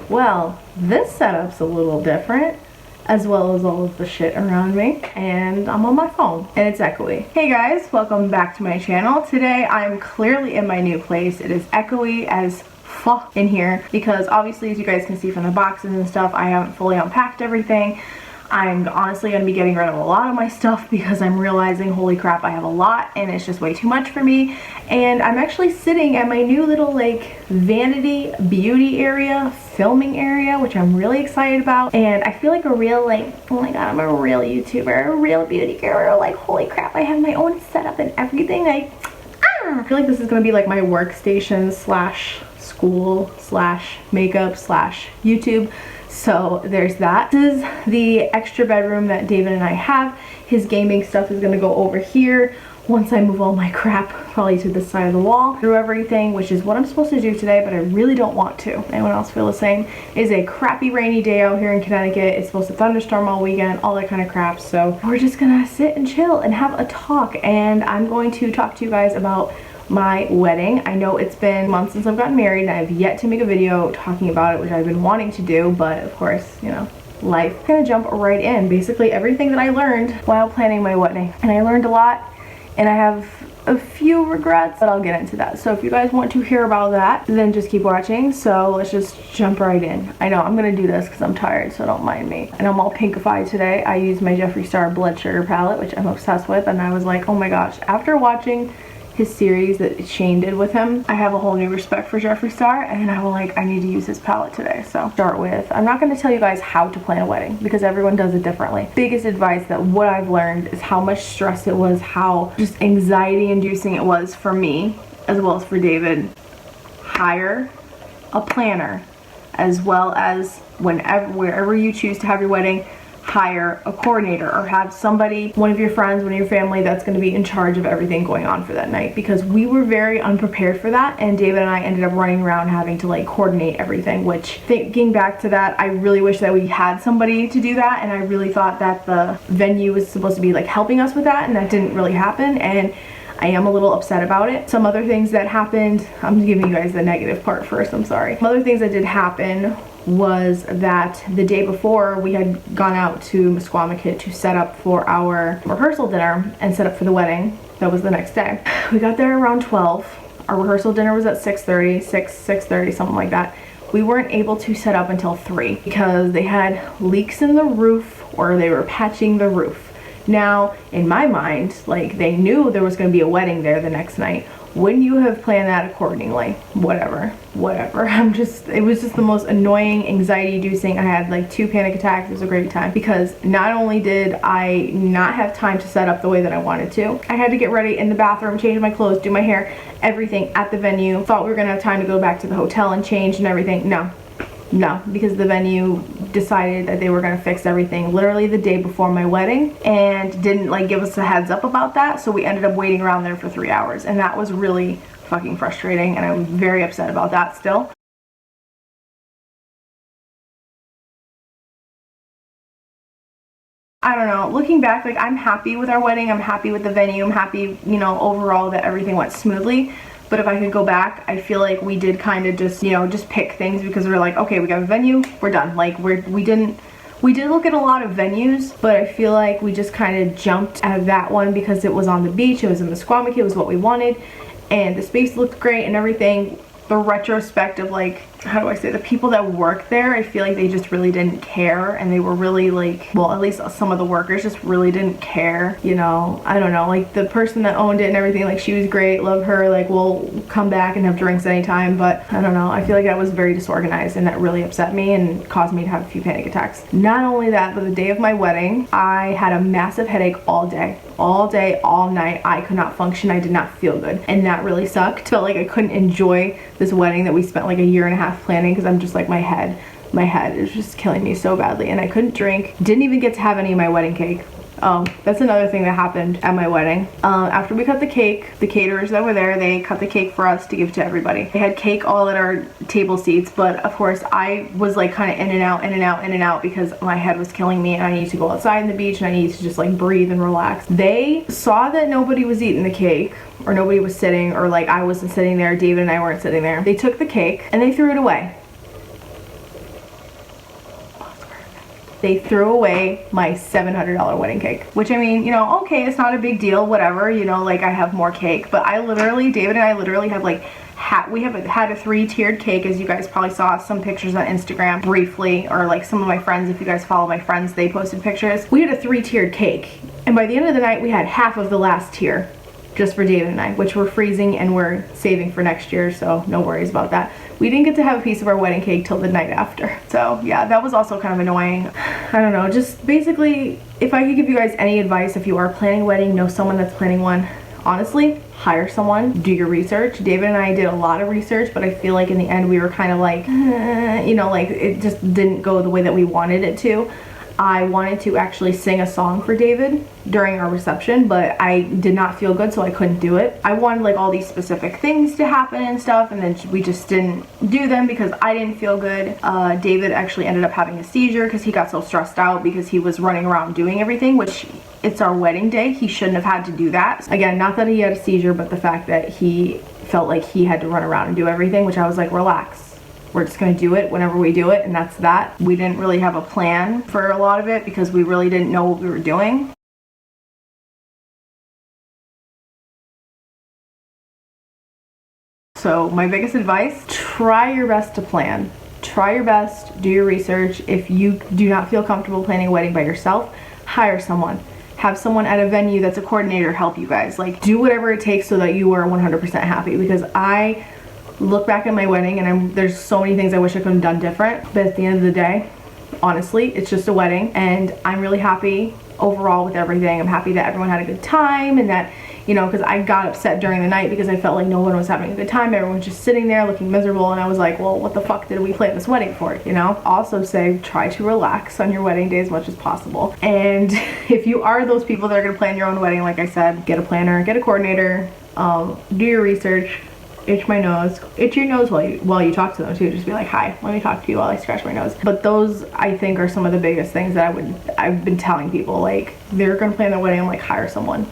Well, this setup's a little different, as well as all of the shit around me, and I'm on my phone and it's echoey. Hey guys, welcome back to my channel. Today I'm clearly in my new place. It is echoey as fuck in here because obviously, as you guys can see from the boxes and stuff, I haven't fully unpacked everything. I'm honestly going to be getting rid of a lot of my stuff because I'm realizing, holy crap, I have a lot and it's just way too much for me. And I'm actually sitting at my new little like vanity beauty area, filming area, which I'm really excited about. And I feel like a real like, oh my god, I'm a real YouTuber, a real beauty girl. Like, holy crap, I have my own setup and everything. I feel like this is going to be like my workstation slash school slash makeup slash YouTube. So there's that. This is the extra bedroom that David and I have. His gaming stuff is gonna go over here once I move all my crap probably to this side of the wall through everything, which is what I'm supposed to do today, but I really don't want to. Anyone else feel the same? It is a crappy rainy day out here in Connecticut. It's supposed to thunderstorm all weekend, all that kind of crap. So we're just gonna sit and chill and have a talk, and I'm going to talk to you guys about my wedding. I know it's been months since I've gotten married and I've yet to make a video talking about it, which I've been wanting to do, but of course, you know, life. I'm gonna jump right in. Basically everything that I learned while planning my wedding. And I learned a lot and I have a few regrets, but I'll get into that. So if you guys want to hear about that, then just keep watching. So let's just jump right in. I know I'm gonna do this because I'm tired, so don't mind me. And I'm all pinkified today. I used my Jeffree Star Blood Sugar palette, which I'm obsessed with, and I was like, oh my gosh, after watching his series that Shane did with him, I have a whole new respect for Jeffree Star, and I was like, I need to use his palette today. So start with, I'm not going to tell you guys how to plan a wedding because everyone does it differently. Biggest advice that what I've learned is how much stress it was, how just anxiety inducing it was for me as well as for David. Hire a planner, as well as wherever you choose to have your wedding, hire a coordinator or have somebody, one of your friends, one of your family, that's going to be in charge of everything going on for that night, because we were very unprepared for that, and David and I ended up running around having to like coordinate everything, which, thinking back to that, I really wish that we had somebody to do that, and I really thought that the venue was supposed to be like helping us with that, and that didn't really happen, and I am a little upset about it. Some other things that happened, I'm giving you guys the negative part first, I'm sorry. Some other things that did happen was that the day before we had gone out to Mesquamaket to set up for our rehearsal dinner and set up for the wedding. That was the next day. We got there around 12. Our rehearsal dinner was at 6:30, 6:30, something like that. We weren't able to set up until 3 because they had leaks in the roof, or they were patching the roof. Now, in my mind, like, they knew there was going to be a wedding there the next night. Wouldn't you have planned that accordingly? Whatever. It was just the most annoying, anxiety-inducing. I had like 2 panic attacks. It was a great time because not only did I not have time to set up the way that I wanted to, I had to get ready in the bathroom, change my clothes, do my hair, everything at the venue. Thought we were gonna have time to go back to the hotel and change and everything. No, because the venue decided that they were gonna fix everything literally the day before my wedding and didn't like give us a heads up about that, so we ended up waiting around there for 3 hours, and that was really fucking frustrating, and I'm very upset about that still. I don't know, looking back, like, I'm happy with our wedding, I'm happy with the venue, I'm happy, you know, overall that everything went smoothly. But if I could go back, I feel like we did kind of just, you know, just pick things because we were like, okay, we got a venue, we're done. Like, we did look at a lot of venues, but I feel like we just kind of jumped out of that one because it was on the beach, it was in Mesquamaket, it was what we wanted, and the space looked great and everything. The retrospect of, like, how do I say, the people that work there, I feel like they just really didn't care, and they were really like, well, at least some of the workers just really didn't care, you know. I don't know, like, the person that owned it and everything, like, she was great, love her, like, we'll come back and have drinks anytime, but I don't know, I feel like that was very disorganized, and that really upset me and caused me to have a few panic attacks. Not only that, but the day of my wedding, I had a massive headache all day, all night. I could not function, I did not feel good, and that really sucked. Felt like I couldn't enjoy this wedding that we spent like a year and a half planning because I'm just like, my head is just killing me so badly, and I couldn't drink, didn't even get to have any of my wedding cake. Oh, that's another thing that happened at my wedding. After we cut the cake, the caterers that were there, they cut the cake for us to give to everybody. They had cake all at our table seats, but of course I was like kind of in and out because my head was killing me and I needed to go outside in the beach and I needed to just like breathe and relax. They saw that nobody was eating the cake, or nobody was sitting, or like I wasn't sitting there, David and I weren't sitting there. They took the cake and they threw it away. they threw away my $700 wedding cake. Which, I mean, you know, okay, it's not a big deal, whatever, you know, like I have more cake. But I literally, David and I literally have like, we have had a 3-tiered cake, as you guys probably saw some pictures on Instagram briefly, or like some of my friends, if you guys follow my friends, they posted pictures. We had a 3-tiered cake, and by the end of the night we had half of the last tier just for David and I, which we're freezing and we're saving for next year, so no worries about that. We didn't get to have a piece of our wedding cake till the night after. So yeah, that was also kind of annoying. I don't know, just basically, if I could give you guys any advice, if you are planning a wedding, know someone that's planning one, honestly, hire someone, do your research. David and I did a lot of research, but I feel like in the end we were kind of like, you know, like it just didn't go the way that we wanted it to. I wanted to actually sing a song for David during our reception, but I did not feel good, so I couldn't do it. I wanted like all these specific things to happen and stuff, and then we just didn't do them because I didn't feel good. David actually ended up having a seizure because he got so stressed out because he was running around doing everything, which it's our wedding day. He shouldn't have had to do that. Again, not that he had a seizure, but the fact that he felt like he had to run around and do everything, which I was like, relax. We're just gonna do it whenever we do it, and that's that. We didn't really have a plan for a lot of it because we really didn't know what we were doing. So my biggest advice, try your best to plan. Try your best, do your research. If you do not feel comfortable planning a wedding by yourself, hire someone. Have someone at a venue that's a coordinator help you guys. Like, do whatever it takes so that you are 100% happy, because I look back at my wedding and there's so many things I wish I could have done different, but at the end of the day, honestly, it's just a wedding, and I'm really happy overall with everything. I'm happy that everyone had a good time, and that, you know, because I got upset during the night because I felt like no one was having a good time. Everyone was just sitting there looking miserable, and I was like, well, what the fuck did we plan this wedding for, you know? Also say, try to relax on your wedding day as much as possible. And if you are those people that are gonna plan your own wedding, like I said, get a planner, get a coordinator, do your research, itch my nose, itch your nose while you talk to them too. Just be like, hi, let me talk to you while I scratch my nose. But those, I think, are some of the biggest things that I've been telling people. Like, they're gonna plan their wedding, I'm like, hire someone,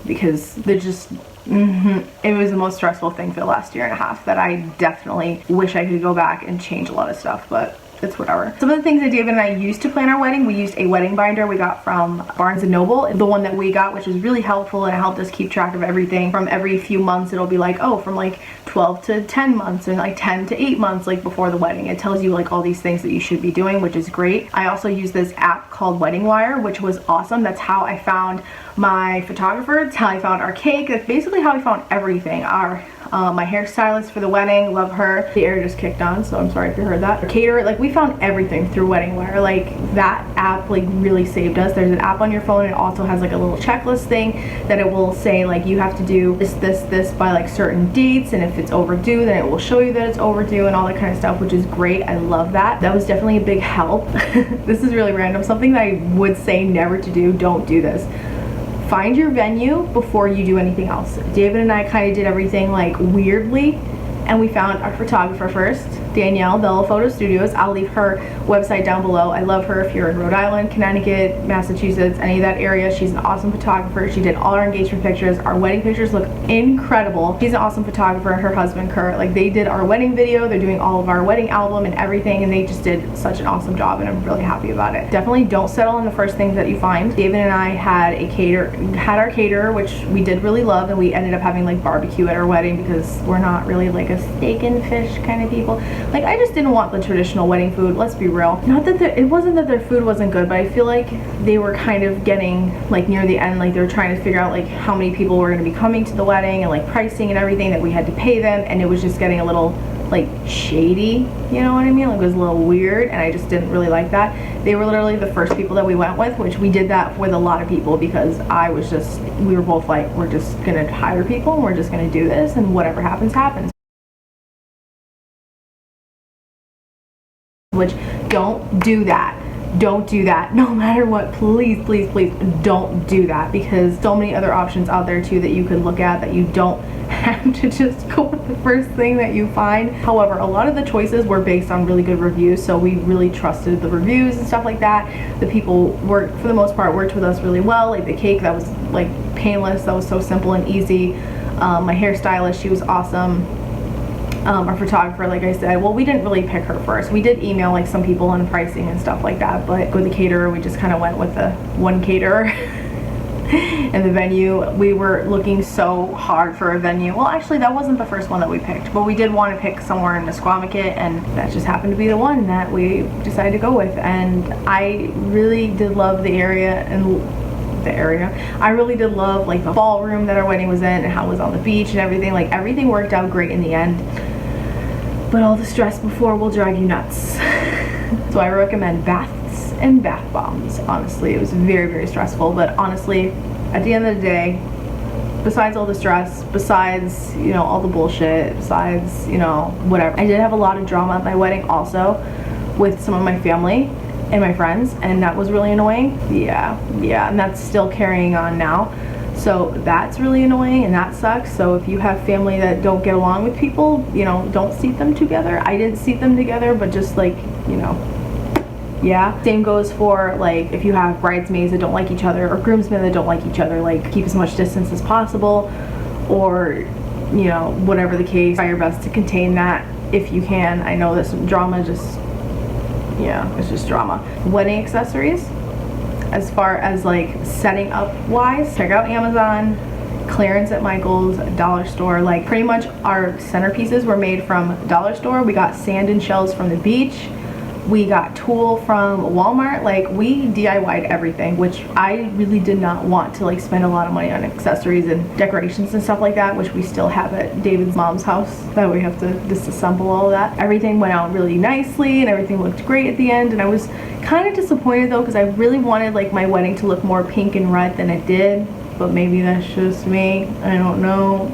because they're just it was the most stressful thing for the last year and a half that I definitely wish I could go back and change a lot of stuff, but it's whatever. Some of the things that David and I used to plan our wedding, we used a wedding binder we got from Barnes & Noble. The one that we got, which was really helpful, and it helped us keep track of everything. From every few months, it'll be like, oh, from like 12 to 10 months and like 10 to 8 months, like before the wedding. It tells you like all these things that you should be doing, which is great. I also use this app called Wedding Wire, which was awesome. That's how I found my photographer. That's how I found our cake. That's basically how I found everything. My hairstylist for the wedding, love her. The air just kicked on, so I'm sorry if you heard that. Our caterer, like, we found everything through Wedding Wire. Like, that app like really saved us. There's an app on your phone, and it also has like a little checklist thing that it will say like you have to do this by like certain dates, and if it's overdue then it will show you that it's overdue and all that kind of stuff, which is great. I love that. That was definitely a big help. This is really random. Something that I would say never to do, don't do this. Find your venue before you do anything else. David and I kind of did everything like weirdly, and we found our photographer first, Danielle, Bella Photo Studios. I'll leave her website down below. I love her. If you're in Rhode Island, Connecticut, Massachusetts, any of that area, she's an awesome photographer. She did all our engagement pictures. Our wedding pictures look incredible. She's an awesome photographer, and her husband Kurt, like, they did our wedding video. They're doing all of our wedding album and everything, and they just did such an awesome job, and I'm really happy about it. Definitely don't settle on the first things that you find. David and I had our caterer, which we did really love, and we ended up having like barbecue at our wedding because we're not really like a steak and fish kind of people. Like, I just didn't want the traditional wedding food, let's be real. Not that it wasn't that their food wasn't good, but I feel like they were kind of getting like near the end, like they were trying to figure out like how many people were going to be coming to the wedding and like pricing and everything that we had to pay them, and it was just getting a little like shady, you know what I mean? Like, it was a little weird, and I just didn't really like that. They were literally the first people that we went with, which we did that with a lot of people because we were both like, we're just gonna hire people and we're just gonna do this, and whatever happens happens. Which, don't do that. Don't do that. No matter what, please, please, please don't do that, because so many other options out there too that you could look at, that you don't have to just go with the first thing that you find. However, a lot of the choices were based on really good reviews, so we really trusted the reviews and stuff like that. The people for the most part, worked with us really well. Like the cake, that was like painless, that was so simple and easy. My hairstylist, she was awesome. our photographer, like I said. Well, we didn't really pick her first. We did email like some people on pricing and stuff like that, but with the caterer, we just kind of went with the one caterer. And the venue, we were looking so hard for a venue. Well, actually, that wasn't the first one that we picked, but we did want to pick somewhere in Mesquamaket, and that just happened to be the one that we decided to go with. And I really did love the area, I really did love like the ballroom that our wedding was in and how it was on the beach and everything. Like, everything worked out great in the end, but all the stress before will drive you nuts. So I recommend baths and bath bombs. Honestly, it was very, very stressful, but honestly, at the end of the day, besides all the stress, besides, you know, all the bullshit, besides, you know, whatever, I did have a lot of drama at my wedding also with some of my family and my friends, and that was really annoying. Yeah, and that's still carrying on now. So that's really annoying and that sucks. So if you have family that don't get along with people, you know, don't seat them together. I didn't seat them together, but just like, you know, yeah. Same goes for like if you have bridesmaids that don't like each other or groomsmen that don't like each other, like keep as much distance as possible, or, you know, whatever the case, try your best to contain that if you can. I know that some drama just, yeah, it's just drama. Wedding accessories, as far as like setting up wise, check out Amazon, clearance at Michael's, dollar store. Like pretty much our centerpieces were made from dollar store. We got sand and shells from the beach. We got tulle from Walmart. Like, we DIY'd everything, which I really did not want to like spend a lot of money on accessories and decorations and stuff like that, which we still have at David's mom's house that we have to disassemble all of that. Everything went out really nicely and everything looked great at the end, and I was kind of disappointed though, because I really wanted like my wedding to look more pink and red than it did. But maybe that's just me. I don't know.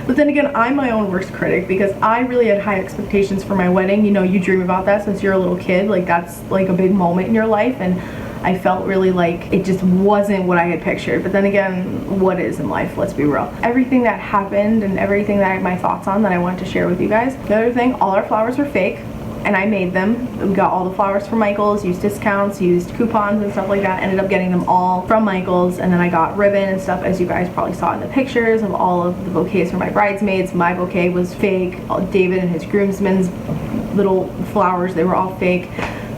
But then again, I'm my own worst critic, because I really had high expectations for my wedding. You know, you dream about that since you're a little kid. Like, that's like a big moment in your life, and I felt really like it just wasn't what I had pictured. But then again, what is in life? Let's be real. Everything that happened and everything that I had my thoughts on that I wanted to share with you guys. The other thing, all our flowers were fake, and I made them. We got all the flowers from Michael's, used discounts, used coupons and stuff like that. Ended up getting them all from Michael's, and then I got ribbon and stuff, as you guys probably saw in the pictures of all of the bouquets for my bridesmaids. My bouquet was fake. David and his groomsmen's little flowers, they were all fake,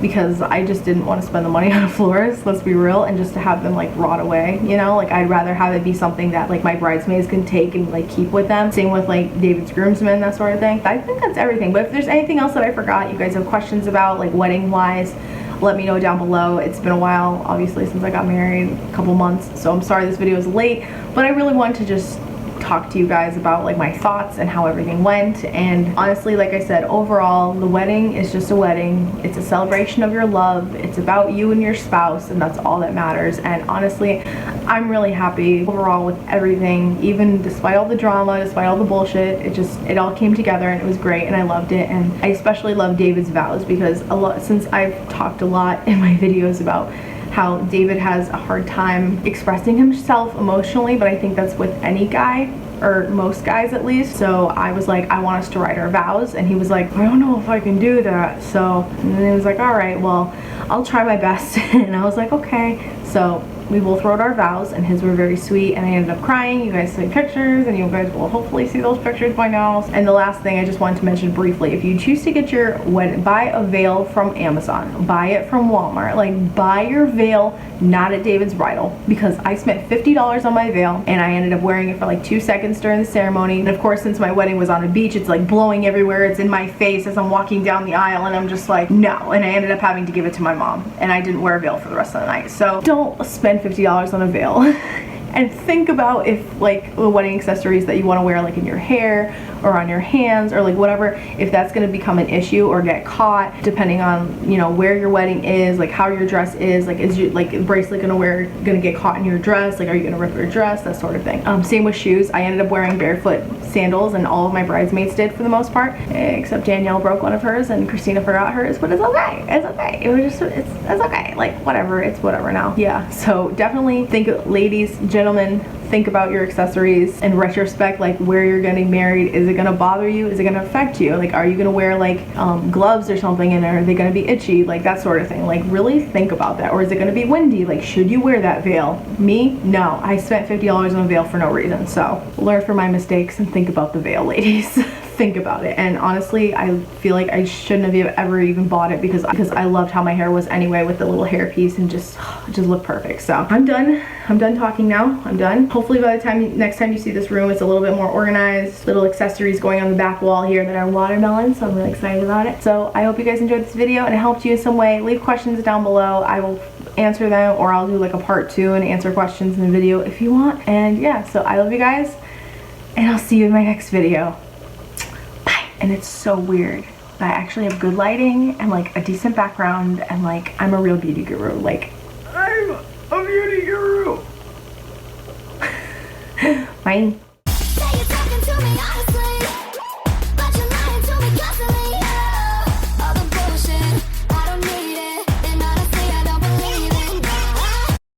because I just didn't want to spend the money on a florist, let's be real, and just to have them like rot away, you know? Like, I'd rather have it be something that like my bridesmaids can take and like keep with them. Same with like David's groomsmen, that sort of thing. I think that's everything, but if there's anything else that I forgot, you guys have questions about like wedding wise, let me know down below. It's been a while, obviously, since I got married, a couple months, so I'm sorry this video is late, but I really wanted to just talk to you guys about like my thoughts and how everything went. And honestly, like I said, overall the wedding is just a wedding. It's a celebration of your love. It's about you and your spouse, and that's all that matters. And honestly, I'm really happy overall with everything, even despite all the drama, despite all the bullshit. It all came together and it was great, and I loved it. And I especially love David's vows, because since I've talked a lot in my videos about how David has a hard time expressing himself emotionally, but I think that's with any guy, or most guys at least. So I was like, I want us to write our vows, and he was like, I don't know if I can do that. So, and then he was like, all right, well, I'll try my best. And I was like, okay. So we both wrote our vows, and his were very sweet, and I ended up crying. You guys see pictures, and you guys will hopefully see those pictures by now. And the last thing I just wanted to mention briefly, if you choose to get your wedding, buy a veil from Amazon, buy it from Walmart. Like, buy your veil not at David's bridal, because I spent $50 on my veil, and I ended up wearing it for like 2 seconds during the ceremony. And of course, since my wedding was on a beach, it's like blowing everywhere. It's in my face as I'm walking down the aisle, and I'm just like, no. And I ended up having to give it to my mom, and I didn't wear a veil for the rest of the night. So don't spend $50 on a veil. And think about if like the wedding accessories that you want to wear like in your hair or on your hands or like whatever, if that's going to become an issue or get caught, depending on, you know, where your wedding is, like how your dress is, like is your like bracelet gonna get caught in your dress, like are you gonna rip your dress, that sort of thing. Same with shoes. I ended up wearing barefoot sandals, and all of my bridesmaids did for the most part, except Danielle broke one of hers and Christina forgot hers, but it's okay. It's okay. It was just it's okay. Like whatever. It's whatever now. Yeah. So definitely think, ladies, gentlemen, think about your accessories in retrospect, like where you're getting married. Is it gonna bother you? Is it gonna affect you? Like, are you gonna wear like gloves or something, and are they gonna be itchy? Like that sort of thing. Like really think about that. Or is it gonna be windy? Like, should you wear that veil? Me? No. I spent $50 on a veil for no reason. So learn from my mistakes and think about the veil, ladies. think about it. And honestly, I feel like I shouldn't have ever even bought it because I loved how my hair was anyway with the little hairpiece, and just looked perfect. So I'm done talking now. I'm done. Hopefully by the time next time you see this room, it's a little bit more organized. Little accessories going on the back wall here that are watermelon, so I'm really excited about it. So I hope you guys enjoyed this video and it helped you in some way. Leave questions down below. I will answer them, or I'll do like a part 2 and answer questions in the video if you want. And yeah, so I love you guys, and I'll see you in my next video. Bye. And it's so weird that I actually have good lighting and like a decent background, and like I'm a real beauty guru. Like, I'm a beauty guru. Bye.